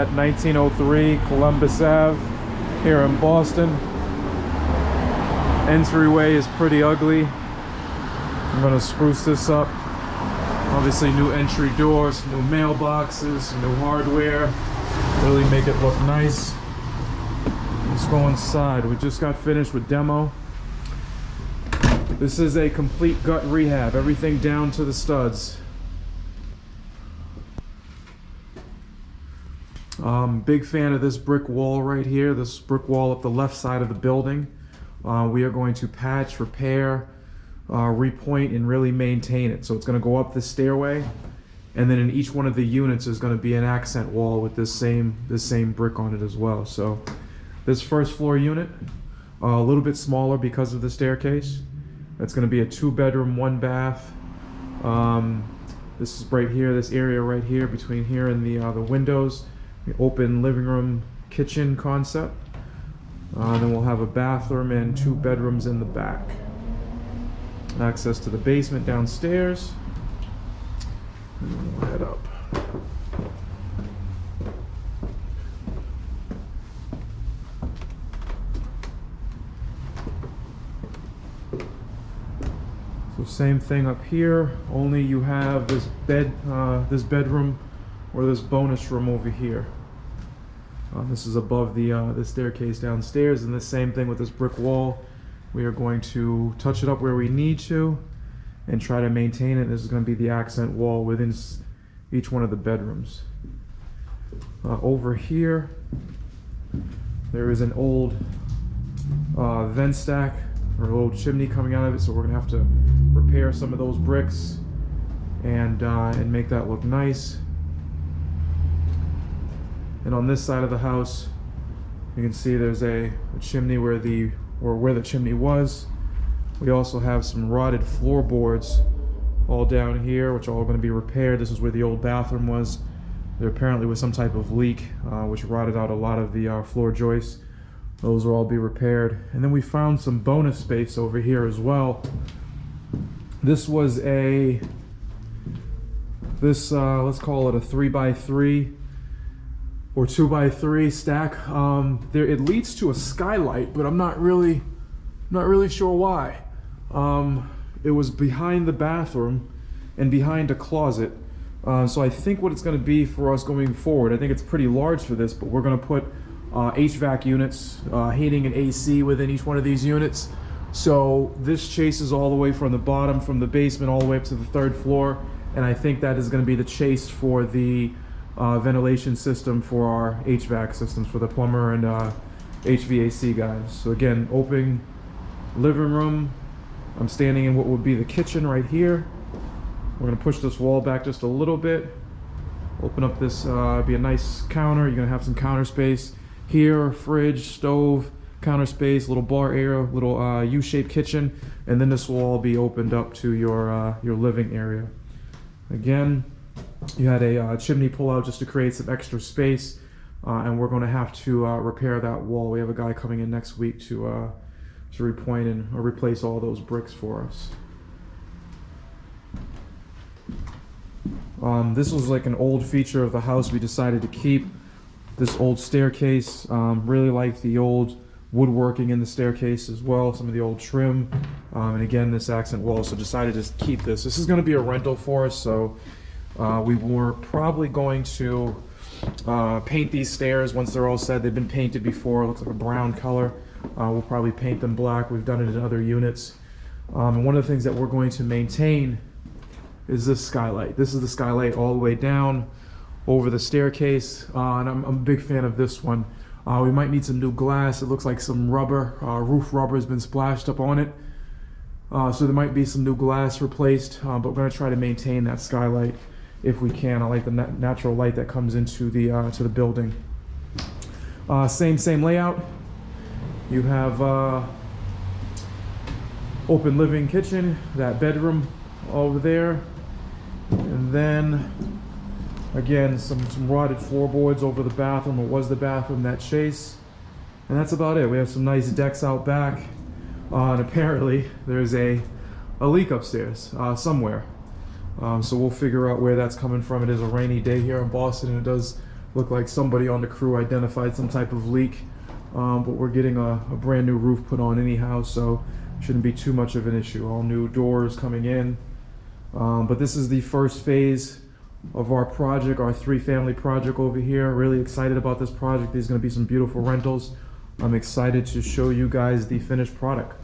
at 1903 Columbus Ave here in Boston. Entryway is pretty ugly. I'm gonna spruce this up. Obviously new entry doors, new mailboxes, new hardware. Really make it look nice. Let's go inside. We just got finished with demo. This is a complete gut rehab, everything down to the studs. Big fan of this brick wall right here, this brick wall up the left side of the building. We are going to patch, repair, repoint, and really maintain it. So it's going to go up the stairway, and then in each one of the units is going to be an accent wall with this same brick on it as well. So this first floor unit, a little bit smaller because of the staircase. It's going to be a 2-bedroom, 1-bath. This is right here, this area right here between here and the windows. The open living room, kitchen concept. Then we'll have a bathroom and 2 bedrooms in the back. Access to the basement downstairs. And then we'll head up. So same thing up here, only you have this this bedroom or this bonus room over here. This is above the staircase downstairs, and the same thing with this brick wall. We are going to touch it up where we need to and try to maintain it. This is going to be the accent wall within each one of the bedrooms. Over here, there is an old vent stack or an old chimney coming out of it, so we're going to have to repair some of those bricks and make that look nice. And on this side of the house, you can see there's a chimney where the chimney was. We also have some rotted floorboards all down here, which are all going to be repaired. This is where the old bathroom was. There apparently was some type of leak, which rotted out a lot of the floor joists. Those will all be repaired. And then we found some bonus space over here as well. This was let's call it a 3x3 or 2x3 stack. It leads to a skylight, but I'm not really sure why. It was behind the bathroom and behind a closet. So I think what it's going to be for us going forward, I think it's pretty large for this, but we're going to put HVAC units, heating and AC within each one of these units. So this chases all the way from the bottom, from the basement all the way up to the 3rd floor, and I think that is going to be the chase for the ventilation system for our HVAC systems for the plumber and HVAC guys. So again, open living room. I'm standing in what would be the kitchen right here. We're going to push this wall back just a little bit. Open up this, be a nice counter. You're going to have some counter space here, fridge, stove, counter space, little bar area, little U-shaped kitchen, and then this will all be opened up to your living area. Again, you had a chimney pull out just to create some extra space, and we're going to have to repair that wall. We have a guy coming in next week to repoint and replace all those bricks for us. This was like an old feature of the house we decided to keep. This old staircase, really like the old woodworking in the staircase as well, some of the old trim, and again this accent wall, so decided to keep this. This is going to be a rental for us, so we were probably going to paint these stairs once they're all set. They've been painted before, it looks like a brown color. We'll probably paint them black. We've done it in other units. And one of the things that we're going to maintain is this skylight. This is the skylight all the way down over the staircase, and I'm a big fan of this one. We might need some new glass. It looks like some rubber, roof rubber has been splashed up on it. So there might be some new glass replaced, but we're going to try to maintain that skylight if we can. I like the natural light that comes into the to the building. Same layout. You have open living kitchen, that bedroom over there, and then again some rotted floorboards over the bathroom. It was the bathroom that chase, and that's about it. We have some nice decks out back, and apparently there's a leak upstairs somewhere. So we'll figure out where that's coming from. It is a rainy day here in Boston, and it does Looked like somebody on the crew identified some type of leak, but we're getting a brand new roof put on anyhow, so shouldn't be too much of an issue. All new doors coming in. But this is the first phase of our project, our 3-family project over here. Really excited about this project. There's going to be some beautiful rentals. I'm excited to show you guys the finished product.